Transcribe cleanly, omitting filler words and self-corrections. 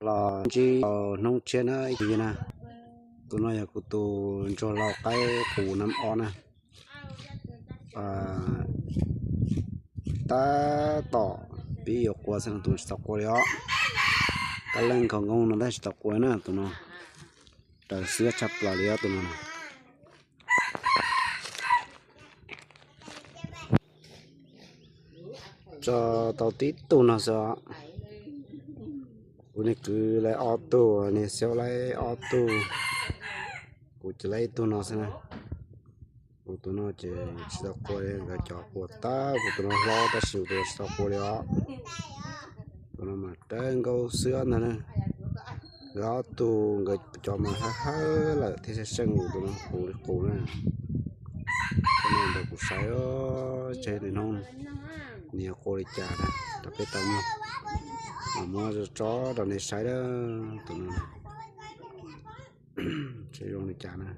là chỉ nông trên á gì nè tụi nó giờ tụi cho lao cái củ năm on nè ta tỏ bị yêu qua sang tụi sọc qua đó ta lên không ngon nóได้sọc qua nè tụi nó ta sửa chập lại đó tụi nó cho tàu tít tụi nó sao này cứ lấy auto này xéo lấy auto của chỉ lấy tụi nó xem của tụi nó chỉ sao coi cái trò của ta của tụi nó lo ta chịu được sao coi đó tụi nó mà tên câu xưa này nè đó tụi cái trò mà ha là thế sẽ sinh của tụi nó cụ này cho nên được cuộc sống chơi này non nhiều cô đi chả này đặc biệt tâm mà mua chó rồi này sai đó tụi nó chơi luôn đi chả này